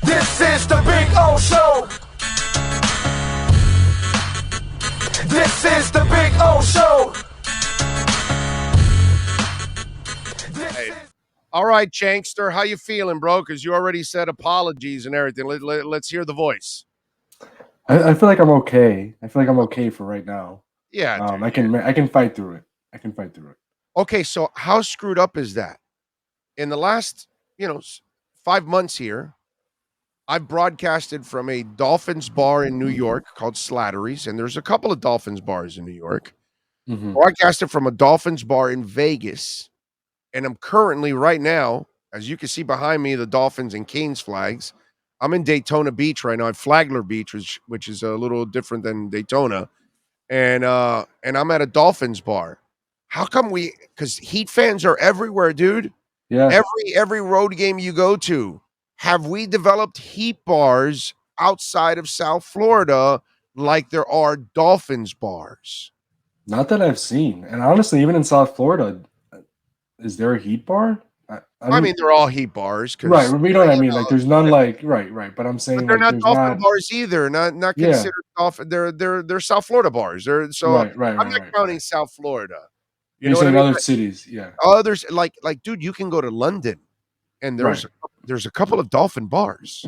This is the Big O Show. This is the Big O Show. Hey. All right, Chankster, how you feeling, bro? Because you already said apologies and everything. Let's hear the voice. I feel like I'm okay. I feel like I'm okay for right now. Yeah, dude. I can fight through it. I can fight through it. Okay, so how screwed up is that? In the last, 5 months here, I've broadcasted from a Dolphins bar in New York called Slattery's, and there's a couple of Dolphins bars in New York. Mhm. Broadcasted from a Dolphins bar in Vegas, and I'm currently right now, as you can see behind me, the Dolphins and Canes flags. I'm in Daytona Beach right now, at Flagler Beach, which is a little different than Daytona, and I'm at a Dolphins bar. How come because Heat fans are everywhere, dude. Yeah. Every road game you go to, have we developed Heat bars outside of South Florida like there are Dolphins bars? Not that I've seen. And honestly, even in South Florida, is there a Heat bar? I mean, they're all Heat bars, right. because You know what I mean? Like, there's none like right. But I'm saying they're like not there's Dolphin not. bars either. Not Yeah. considered Dolphin. They're South Florida bars. Right. I'm not counting South Florida. You You're know what I saying mean? other cities, yeah. Others like dude, you can go to London and Right. there's a couple of Dolphin bars.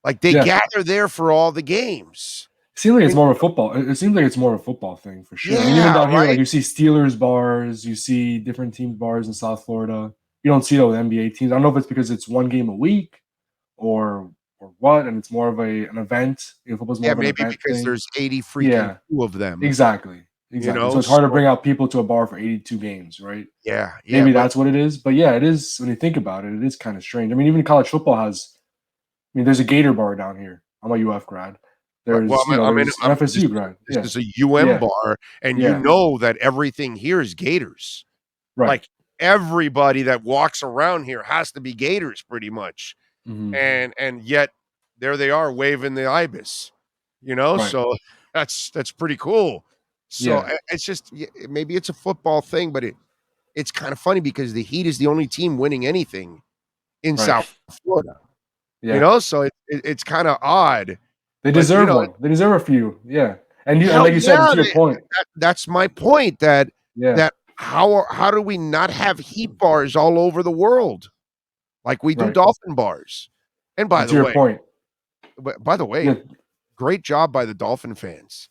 Like they Yeah. gather there for all the games. It seems like it's more of a football. It seems like it's more of a football thing for sure. I mean, even Yeah, down here, right? like you see Steelers bars, you see different teams bars in South Florida. You don't see that with NBA teams. I don't know if it's because it's one game a week or what, and it's more of an event. Football's more Yeah, of an maybe event because thing. there's 80 freaking Yeah, two of them. exactly. So it's hard to bring out people to a bar for 82 games, right? Yeah, Maybe but that's what it is. But yeah, it is when you think about it. It is kind of strange. I mean, even college football has. I mean, there's a Gator bar down here. I'm a UF grad. There's well, there's an FSU grad. This Yeah, is a UM bar, and you Yeah. know that everything here is Gators. right. Like everybody that walks around here has to be Gators, pretty much. Mhm. And yet there they are waving the ibis. Right. So that's pretty cool. So Yeah. it's just maybe it's a football thing, but it's kind of funny because the Heat is the only team winning anything in Right. South Florida. Yeah. So it's kind of odd. They But, deserve one. They deserve a few. Yeah. And Hell like you said, yeah, to your point. that's my point. That Yeah. how do we not have Heat bars all over the world like we do Right. Dolphin bars? And And to your point. by the way, Yeah. great job by the Dolphin fans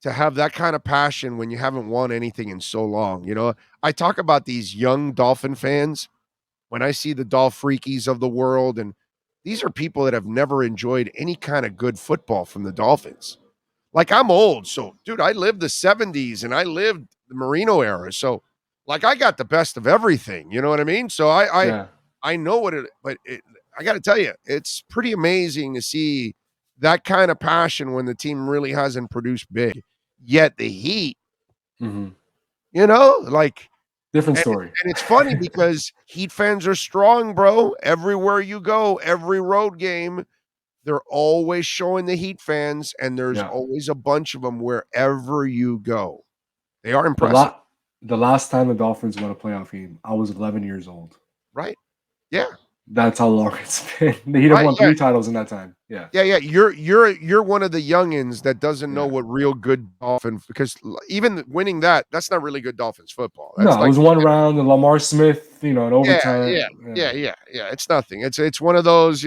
to have that kind of passion when you haven't won anything in so long. I talk about these young Dolphin fans when I see the Dolphreakies of the world, and these are people that have never enjoyed any kind of good football from the Dolphins. Like I'm old, so dude, I lived the 70s and I lived the Marino era. So like I got the best of everything. You know what I mean? So Yeah. I know I got to tell you, it's pretty amazing to see that kind of passion when the team really hasn't produced big. Yet the Heat, Mhm. like Different and story. it's funny because Heat fans are strong, bro. Everywhere you go, every road game, they're always showing the Heat fans, and there's Yeah. always a bunch of them wherever you go. They are The impressive, the last time the Dolphins won a playoff game, I was 11 years old. right? Yeah, That's how long it's been. The Heat have right. won Yeah, 3 titles in that time. Yeah. yeah. You're one of the youngins that doesn't know Yeah. what real good Dolphins, because even winning that's not really good Dolphins football. That's No, it like was one round and Lamar Smith, in yeah, overtime. yeah. It's nothing. It's one of those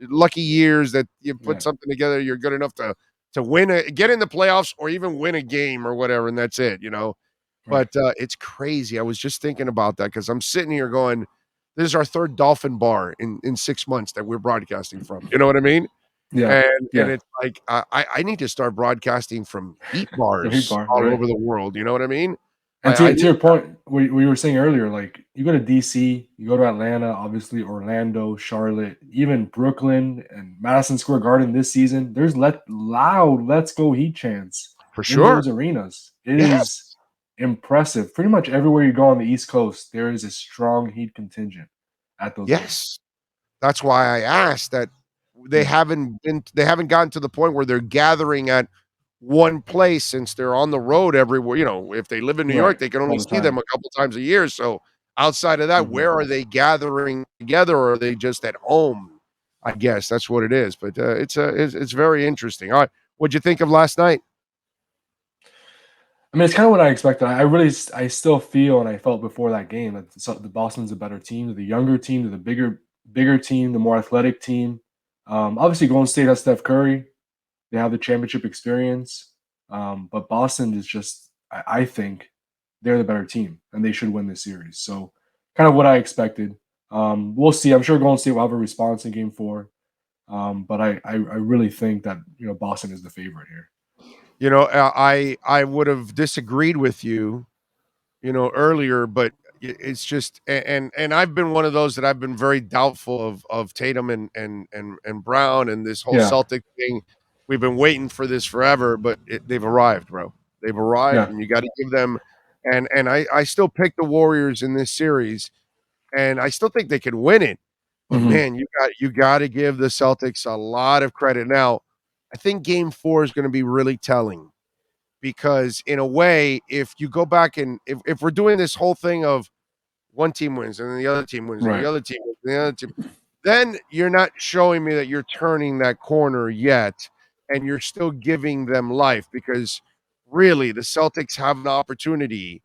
lucky years that you put Yeah. something together. You're good enough to get in the playoffs or even win a game or whatever, and that's it. Right. But it's crazy. I was just thinking about that because I'm sitting here going, "This is our third Dolphin bar in 6 months that we're broadcasting from." You know what I mean? Yeah. And Yeah. it's like I need to start broadcasting from Heat The Heat bars bar, all right. over the world. You know what I mean? And I to your point, we were saying earlier, like you go to DC, you go to Atlanta, obviously Orlando, Charlotte, even Brooklyn and Madison Square Garden this season. There's loud "Let's Go Heat" chants for in sure. those arenas. It Yes. is impressive. Pretty much everywhere you go on the East Coast, there is a strong Heat contingent at those games. Yes. That's why I asked that they Yeah. haven't gotten to the point where they're gathering at one place since they're on the road everywhere. If they live in New York, Right. they can All only the see them time. a couple times a year. So Outside of that, where are they gathering together, or are they just at home? I guess that's what it is. But it's very interesting. All right, what'd you think of last night? I mean, it's kind of what I expected. I still feel and I felt before that game that the Boston's a better team. They're the younger team. They're the bigger team, the more athletic team. Obviously, Golden State has Steph Curry. They have the championship experience. But Boston is just, I think, they're the better team, and they should win this series. So, kind of what I expected. We'll see. I'm sure Golden State will have a response in Game 4. But I really think that Boston is the favorite here. I would have disagreed with you, earlier, but it's just and I've been one of those that I've been very doubtful of Tatum and Brown and this whole Yeah, Celtic thing. We've been waiting for this forever, but they've arrived, bro. They've arrived, yeah. and you got to give them. And I still pick the Warriors in this series, and I still think they can win it. But Hmm. man, you got to give the Celtics a lot of credit. Now, I think Game 4 is going to be really telling because in a way, if you go back and if we're doing this whole thing of one team wins and then the other team wins and the Right. other team wins and the other team, then you're not showing me that you're turning that corner yet, and you're still giving them life because really the Celtics have an opportunity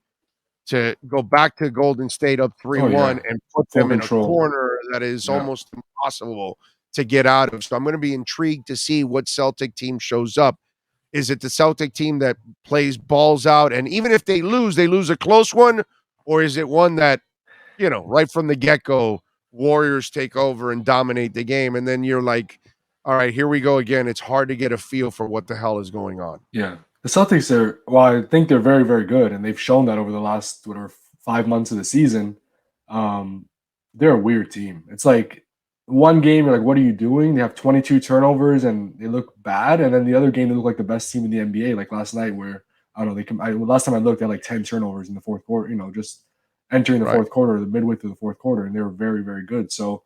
to go back to Golden State up Oh 3-1 yeah, and put full them in a control. corner that is Yeah. almost impossible to get out of. So I'm going to be intrigued to see what Celtic team shows up. Is it the Celtic team that plays balls out, and even if they lose a close one, or is it one that, right from the get-go, Warriors take over and dominate the game, and then you're like, all right, here we go again. It's hard to get a feel for what the hell is going on. Yeah. The Celtics are, well, I think they're very, very good, and they've shown that over the last, whatever, 5 months of the season. Um, they're a weird team. It's like one game, you're like, what are you doing? They have 22 turnovers and they look bad. And then the other game, they look like the best team in the NBA, like last night, where, I don't know, last time I looked, they had like 10 turnovers in the fourth quarter, just entering the Right. fourth quarter, the midway through the fourth quarter, and they were very, very good. So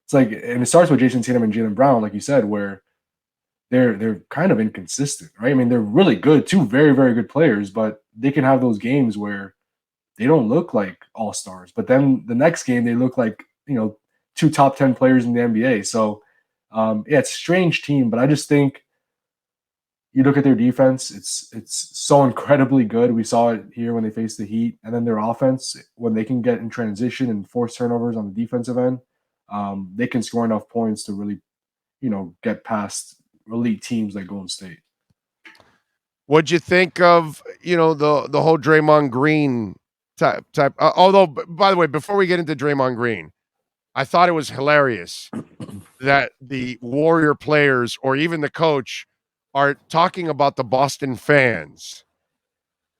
it's like, and it starts with Jason Tatum and Jaylen Brown, like you said, where they're kind of inconsistent, right? I mean, they're really good, two very, very good players, but they can have those games where they don't look like all stars. But then the next game, they look like, two top 10 players in the NBA. So, yeah, it's a strange team, but I just think you look at their defense, it's so incredibly good. We saw it here when they faced the Heat, and then their offense, when they can get in transition and force turnovers on the defensive end, they can score enough points to really, get past elite teams like Golden State. What'd you think of, the whole Draymond Green type? Although, by the way, before we get into Draymond Green, I thought it was hilarious that the Warrior players or even the coach are talking about the Boston fans.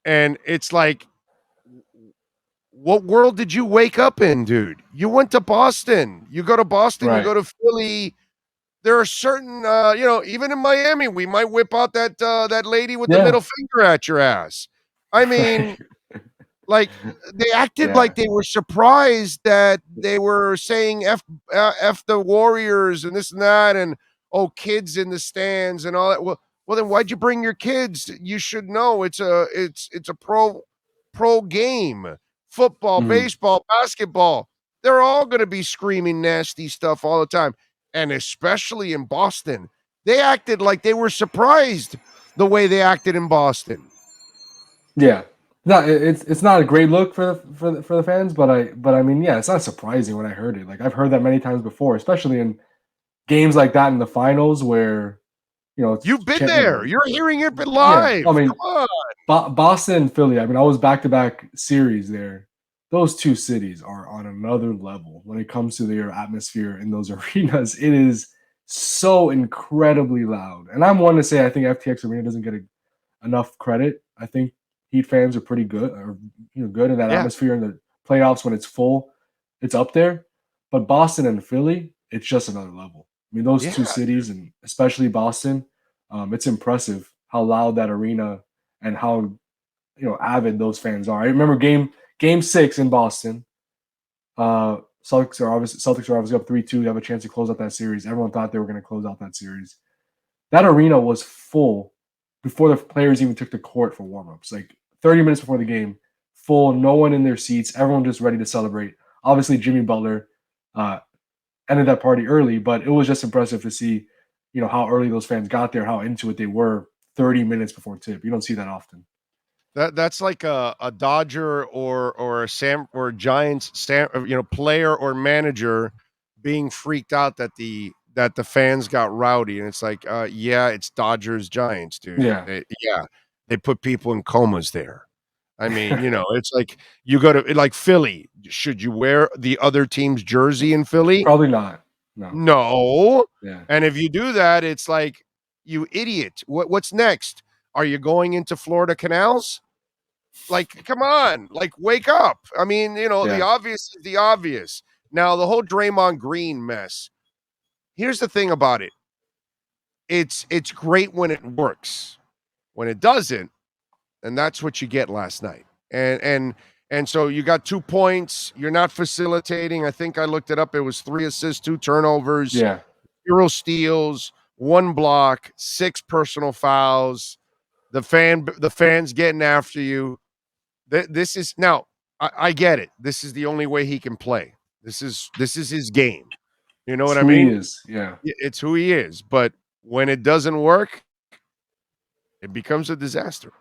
And it's like, what world did you wake up in, dude? You went to Boston. You go to Boston, you Right. go to Philly. There are certain, even in Miami, we might whip out that lady with the Yeah. middle finger at your ass. I mean, Right. like, they acted Yeah. like they were surprised that they were saying "F the Warriors" and this and that, and oh, kids in the stands and all that. Well, then why'd you bring your kids? You should know it's a pro game. Football, Mhm. baseball, basketball. They're all going to be screaming nasty stuff all the time, and especially in Boston, they acted like they were surprised the way they acted in Boston. Yeah. No, it's not a great look for the fans, but I mean, yeah, it's not surprising when I heard it. Like I've heard that many times before, especially in games like that in the finals where it's You've been there. You're hearing it yeah. I live. mean, Come on. Boston and Philly. I mean, I was back to back series there. Those two cities are on another level when it comes to their atmosphere in those arenas. It is so incredibly loud, and I'm one to say I think FTX Arena doesn't get enough credit. I think Heat fans are pretty good, or good in that Yeah. atmosphere in the playoffs when it's full. It's up there, but Boston and Philly, it's just another level. I mean, those Yeah. two cities, and especially Boston, it's impressive how loud that arena and how avid those fans are. I remember game 6 in Boston. Celtics are obviously up 3-2. They have a chance to close out that series. Everyone thought they were going to close out that series. That arena was full before the players even took the court for warmups. Like 30 minutes before the game, full, no one in their seats, everyone just ready to celebrate. Obviously, Jimmy Butler ended that party early, but it was just impressive to see, how early those fans got there, how into it they were 30 minutes before tip. You don't see that often. That's like a Dodger or a Giants player or manager being freaked out that the fans got rowdy, and it's like yeah, it's Dodgers Giants, dude. Yeah. They put people in comas there. I mean, it's like you go to like Philly. Should you wear the other team's jersey in Philly? Probably not. No. No. Yeah. And if you do that, it's like, you idiot. What's next? Are you going into Florida canals? Like, come on, like, wake up. I mean, the obvious is the obvious. Now, the whole Draymond Green mess. Here's the thing about it. It's great when it works. When it doesn't, and that's what you get last night. And so you got 2 points. You're not facilitating. I think I looked it up. It was 3 assists, 2 turnovers, Yeah. 0 steals, 1 block, 6 personal fouls. The fans getting after you. This is now. I get it. This is the only way he can play. This is his game. You know It's what I who mean? he is. Yeah. It's who he is. But when it doesn't work, it becomes a disaster.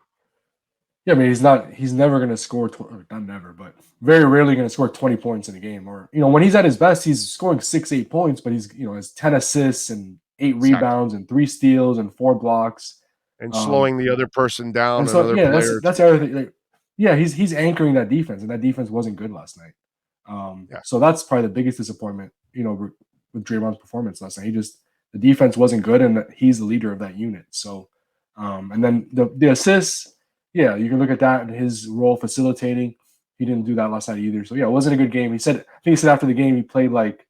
Yeah, I mean, he's never going to score, not never, but very rarely going to score 20 points in a game. Or, when he's at his best, he's scoring 6-8 points, but he's, has 10 assists and 8 rebounds and 3 steals and 4 blocks. And slowing the other person down, and so, another yeah, player. that's everything. Like, yeah, he's anchoring that defense, and that defense wasn't good last night. So that's probably the biggest disappointment, with Draymond's performance last night. The defense wasn't good, and he's the leader of that unit. So, and then the assists, yeah, you can look at that and his role facilitating. He didn't do that last night either. So yeah, it wasn't a good game. I think he said after the game he played like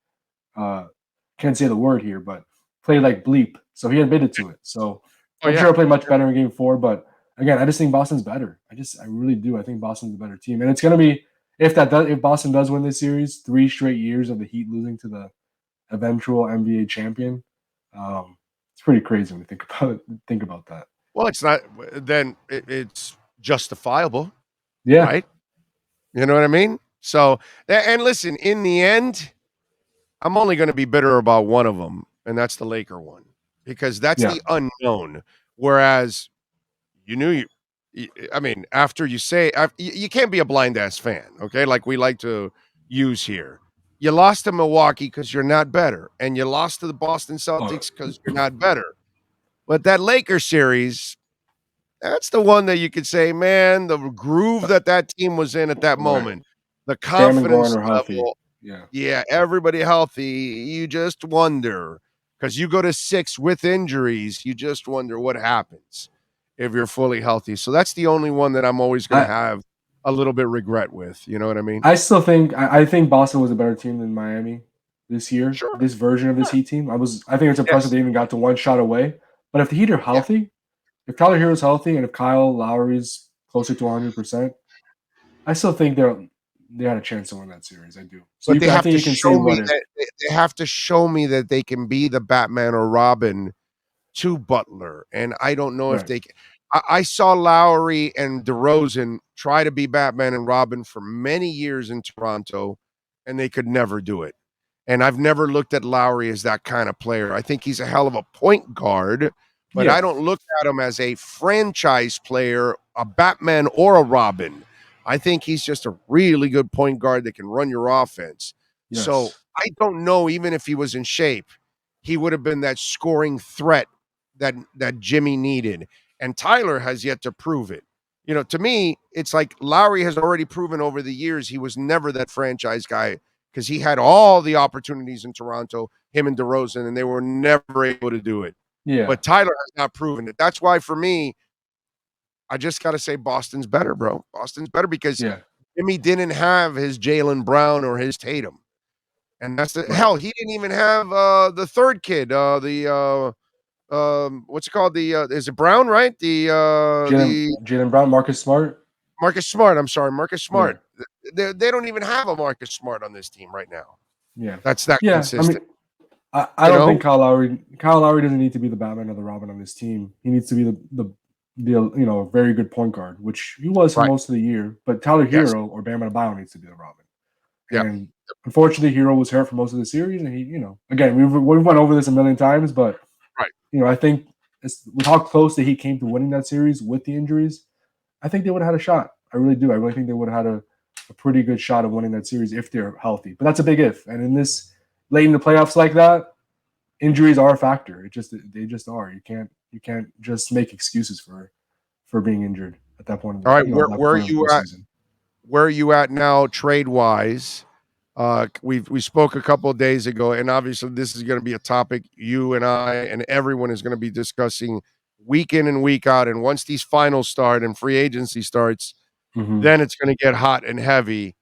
can't say the word here, but played like bleep. So he admitted to it. So I'm sure he'll play much better in game 4. But again, I just think Boston's better. I really do. I think Boston's a better team. And it's gonna be if Boston does win this series, 3 straight years of the Heat losing to the eventual NBA champion. It's pretty crazy when you think about that. Well, it's not. Then it's justifiable, Yeah. right? You know what I mean? So, and listen, in the end, I'm only going to be bitter about one of them, and that's the Laker one, because that's the unknown. Whereas after you say, you can't be a blind ass fan, okay? Like we like to use here. You lost to Milwaukee because you're not better, and you lost to the Boston Celtics because you're not better. But that Lakers series, that's the one that you could say, man, the groove that team was in at that moment, the confidence level. Yeah, everybody healthy. You just wonder, because you go to 6 with injuries, you just wonder what happens if you're fully healthy. So that's the only one that I'm always going to have a little bit regret with. You know what I mean? I still think I think Boston was a better team than Miami this year. Sure. This version of this Heat team. I think it's impressive they even got to 1 shot away. But if the Heat are healthy, if Tyler Hero's healthy, and if Kyle Lowry's closer to 100%, I still think they had a chance to win that series. I do. So but they have to show me that they have to show me that they can be the Batman or Robin to Butler, and I don't know if they can. I saw Lowry and DeRozan try to be Batman and Robin for many years in Toronto, and they could never do it. And I've never looked at Lowry as that kind of player. I think he's a hell of a point guard, but I don't look at him as a franchise player, a Batman or a Robin. I think he's just a really good point guard that can run your offense. Yes. So I don't know, even if he was in shape, he would have been that scoring threat that Jimmy needed. And Tyler has yet to prove it. To me, it's like Lowry has already proven over the years he was never that franchise guy, because he had all the opportunities in Toronto, him and DeRozan, and they were never able to do it. Yeah. But Tyler has not proven it. That's why, for me, I just got to say Boston's better, bro. Boston's better because Jimmy didn't have his Jaylen Brown or his Tatum. And that's hell, he didn't even have the third kid, what's it called? Is it Brown, right? Jaylen Brown, Marcus Smart. Marcus Smart. I'm sorry, Marcus Smart. Yeah. They don't even have a Marcus Smart on this team right now. Yeah, that's that consistent. I mean, I don't think Kyle Lowry doesn't need to be the Batman or the Robin on this team. He needs to be the very good point guard, which he was for Right. most of the year. But Tyler Yes. Hero or Bam Adebayo needs to be the Robin. Yep. And unfortunately, Hero was hurt for most of the series, and he, again, we've went over this a million times, but Right. I think with how close that he came to winning that series with the injuries, I think they would have had a shot. I really do. I really think they would have had a pretty good shot of winning that series if they're healthy. But that's a big if. And in this late in the playoffs like that, injuries are a factor. They just are. You can't just make excuses for being injured at that point. All right. At that point of the season. Where are you at now, trade wise? We spoke a couple of days ago, and obviously this is going to be a topic you and I and everyone is going to be discussing week in and week out. And once these finals start and free agency starts, then it's going to get hot and heavy.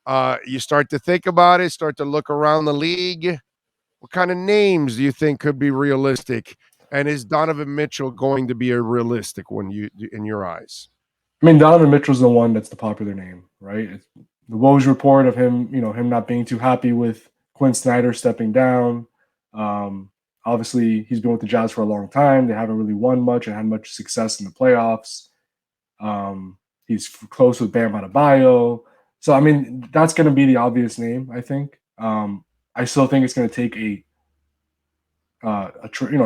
You start to think about it, start to look around the league. What kind of names do you think could be realistic? And is Donovan Mitchell going to be a realistic one in your eyes? I mean, Donovan Mitchell's the one that's the popular name, right? It's the Woj report of him, him not being too happy with Quinn Snyder stepping down. Obviously, he's been with the Jazz for a long time. They haven't really won much and had much success in the playoffs. He's close with Bam Adebayo. So, I mean, that's going to be the obvious name, I think. I still think it's going to take a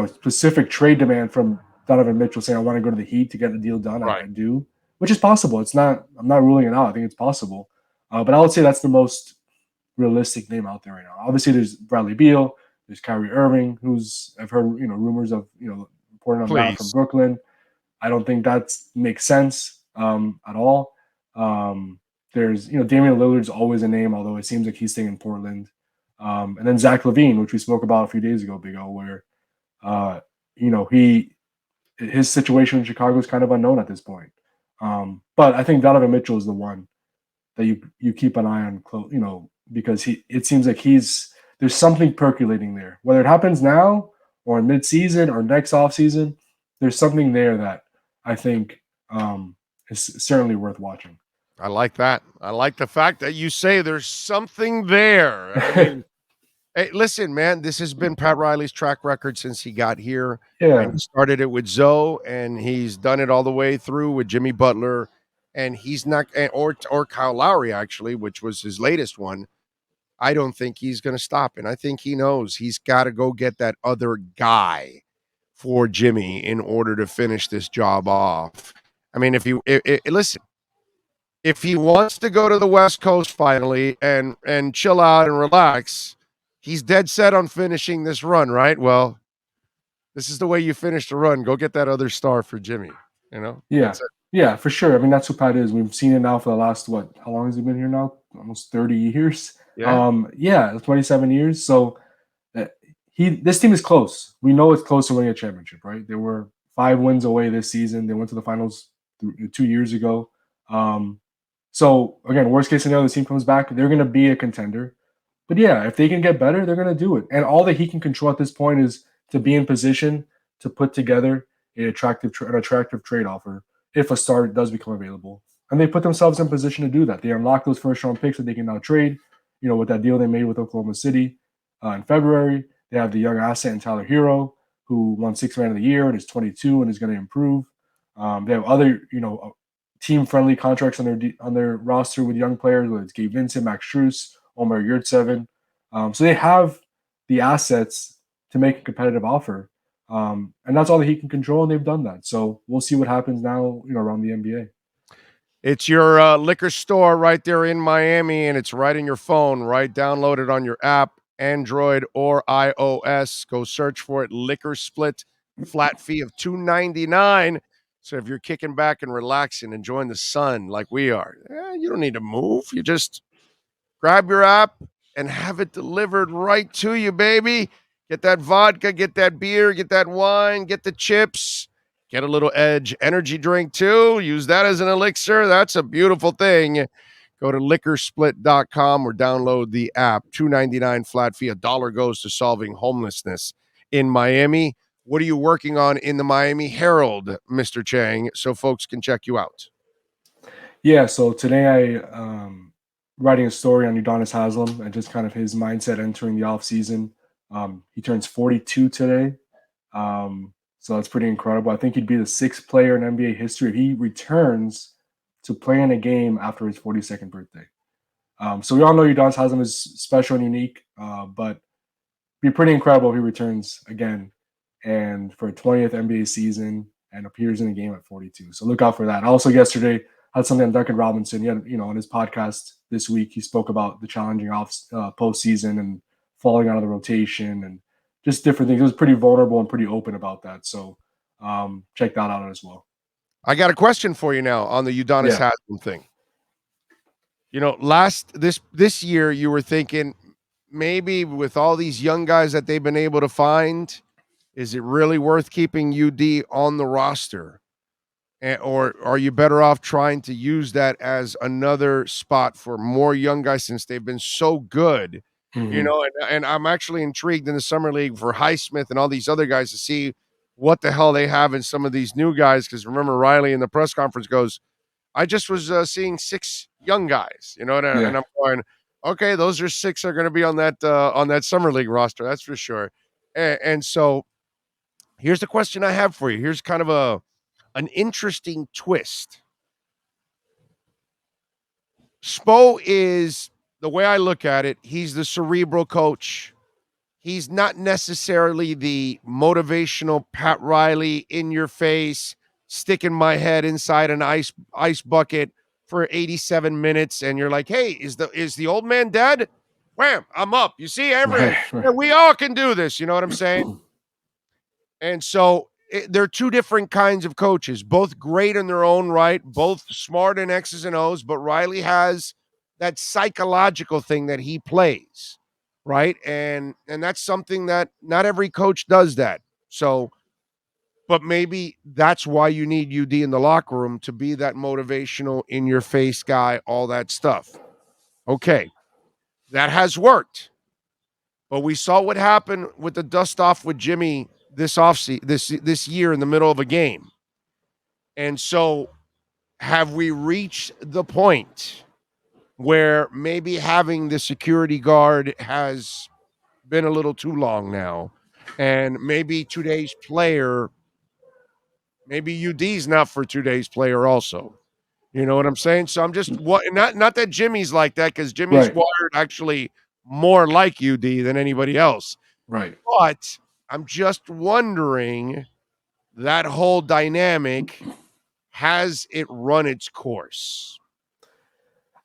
specific trade demand from Donovan Mitchell saying, I want to go to the Heat to get the deal done. Right. I do, which is possible. I'm not ruling it out. I think it's possible. But I would say that's the most realistic name out there right now. Obviously, there's Bradley Beal, there's Kyrie Irving, who's I've heard rumors of reporting on that from Brooklyn. I don't think that makes sense at all. There's Damian Lillard's always a name, although it seems like he's staying in Portland. And then Zach LaVine, which we spoke about a few days ago, Big O, where his situation in Chicago is kind of unknown at this point. But I think Donovan Mitchell is the one that you keep an eye on, because it seems like there's something percolating there. Whether it happens now or in midseason or next offseason, there's something there that I think is certainly worth watching. I like that. I like the fact that you say there's something there. I mean, hey, listen, man, this has been Pat Riley's track record since he got here. Yeah. And he started it with Zoe, and he's done it all the way through with Jimmy Butler. And he's not, or Kyle Lowry, actually, which was his latest one. I don't think he's going to stop. And I think he knows he's got to go get that other guy for Jimmy in order to finish this job off. I mean, listen, if he wants to go to the West Coast finally and chill out and relax, he's dead set on finishing this run, right? Well, this is the way you finish the run. Go get that other star for Jimmy, Yeah. Yeah, for sure. I mean, that's who Pat is. We've seen it now for the last, how long has he been here now? Almost 30 years. Yeah. 27 years. So this team is close. We know it's close to winning a championship, right? They were 5 wins away this season. They went to the finals 2 years ago. So again, worst case scenario, the team comes back. They're going to be a contender. But yeah, if they can get better, they're going to do it. And all that he can control at this point is to be in position to put together an attractive trade offer if a star does become available. And they put themselves in position to do that. They unlock those first round picks that they can now trade. With that deal they made with Oklahoma City in February, they have the young asset in Tyler Hero, who won 6th Man of the Year and is 22 and is going to improve. They have other, team-friendly contracts on their roster with young players, whether it's Gabe Vincent, Max Strus, Omer Yurtseven. So they have the assets to make a competitive offer. And that's all that he can control, and they've done that. So we'll see what happens now, around the NBA. It's your liquor store right there in Miami, and it's right in your phone, right? Download it on your app, Android or iOS. Go search for it, Liquor Split, flat fee of $2.99. So if you're kicking back and relaxing, enjoying the sun like we are, you don't need to move. You just grab your app and have it delivered right to you, baby. Get that vodka, get that beer, get that wine, get the chips. Get a little Edge energy drink too. Use that as an elixir. That's a beautiful thing. Go to liquorsplit.com or download the app. $2.99 flat fee. $1 goes to solving homelessness in Miami. What are you working on in the Miami Herald, Mr. Chiang, so folks can check you out? Yeah, so today writing a story on Udonis Haslem and just kind of his mindset entering the offseason. He turns 42 today. So that's pretty incredible. I think he'd be the 6th player in NBA history if he returns to play in a game after his 42nd birthday. So we all know Udonis Haslem is special and unique, but it'd be pretty incredible if he returns again and for a 20th NBA season and appears in a game at 42. So look out for that. Also, yesterday had something on Duncan Robinson. He had, on his podcast this week, he spoke about the challenging postseason and falling out of the rotation and just different things. He was pretty vulnerable and pretty open about that. So check that out as well. I got a question for you now on the Udonis Haslem thing. This year you were thinking maybe with all these young guys that they've been able to find, is it really worth keeping UD on the roster? Or are you better off trying to use that as another spot for more young guys since they've been so good? Mm-hmm. And I'm actually intrigued in the summer league for Highsmith and all these other guys to see what the hell they have in some of these new guys. Because remember, Riley in the press conference goes, I just was seeing 6 young guys, and I'm going, okay, those are 6 are going to be on that summer league roster, that's for sure. And so here's the question I have for you. Here's kind of an interesting twist. Spo is, the way I look at it, he's the cerebral coach. He's not necessarily the motivational Pat Riley, in your face, sticking my head inside an ice bucket for 87 minutes, and you're like, hey, is the old man dead? Wham, I'm up. You see, Right. we all can do this. You know what I'm saying? And so they're two different kinds of coaches, both great in their own right, both smart in X's and O's, but Riley has that psychological thing that he plays, right? And that's something that not every coach does that. So, but maybe that's why you need UD in the locker room, to be that motivational, in your face guy, all that stuff. Okay, that has worked. But we saw what happened with the dust off with Jimmy this year in the middle of a game. And so have we reached the point where maybe having the security guard has been a little too long now, and maybe today's player, maybe UD's not for today's player also? You know what I'm saying? So I'm just not that Jimmy's like that, because Jimmy's wired actually more like UD than anybody else. Right. But I'm just wondering, that whole dynamic, has it run its course?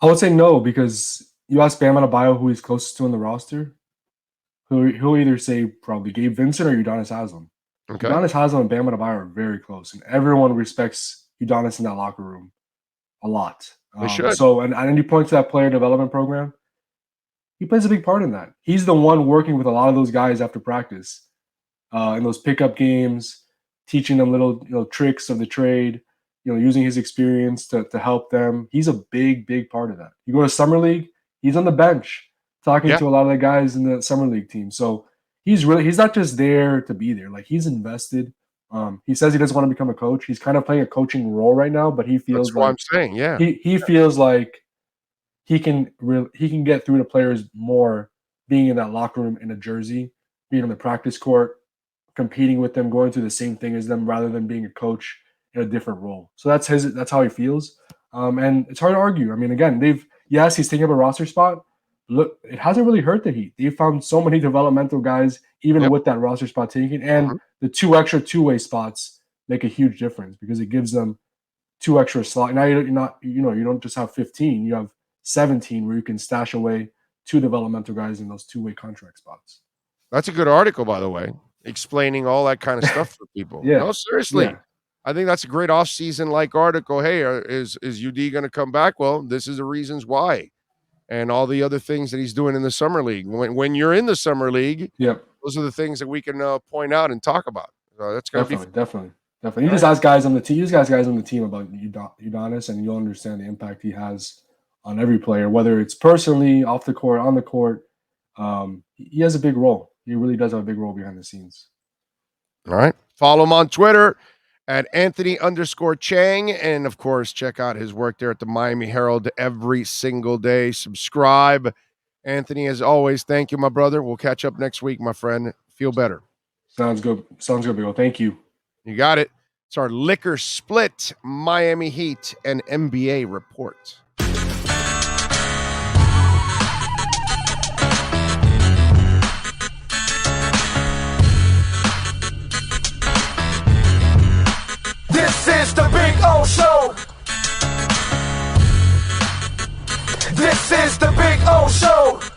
I would say no, because you ask Bam Adebayo who he's closest to on the roster, he'll either say probably Gabe Vincent or Udonis Haslem. Okay. Udonis Haslem and Bam Adebayo are very close, and everyone respects Udonis in that locker room a lot. They should. So, and you point to that player development program, he plays a big part in that. He's the one working with a lot of those guys after practice, in those pickup games, teaching them little tricks of the trade, using his experience to help them. He's a big part of that. You go to summer league, he's on the bench talking to a lot of the guys in the summer league team. So he's not just there to be there. Like, he's invested. He says he doesn't want to become a coach. He's kind of playing a coaching role right now, but he feels that's what I'm saying. Yeah, he feels like he can get through to players more being in that locker room in a jersey, being on the practice court, competing with them, going through the same thing as them, rather than being a coach in a different role. So that's how he feels. And it's hard to argue. I mean, again, he's taking up a roster spot. Look, it hasn't really hurt the Heat. They've found so many developmental guys, even with that roster spot taken, and the 2 extra two-way spots make a huge difference, because it gives them 2 extra slots. Now you don't just have 15, you have 17 where you can stash away 2 developmental guys in those 2-way contract spots. That's a good article, by the way, explaining all that kind of stuff for people. No, seriously. Yeah. I think that's a great off-season article. Hey, is UD going to come back? Well, this is the reasons why, and all the other things that he's doing in the summer league. When you're in the summer league, those are the things that we can point out and talk about. That's going to be definitely. You just ask guys on the team. You just ask guys on the team about Udonis, and you'll understand the impact he has on every player, whether it's personally, off the court, on the court. He has a big role. He really does have a big role behind the scenes. All right. Follow him on Twitter at Anthony_Chiang. And of course, check out his work there at the Miami Herald every single day. Subscribe. Anthony, as always, thank you, my brother. We'll catch up next week, my friend. Feel better. Sounds good. Big O. Thank you. You got it. It's our liquor split, Miami Heat and NBA report. This is the Big O Show. This is the Big O Show.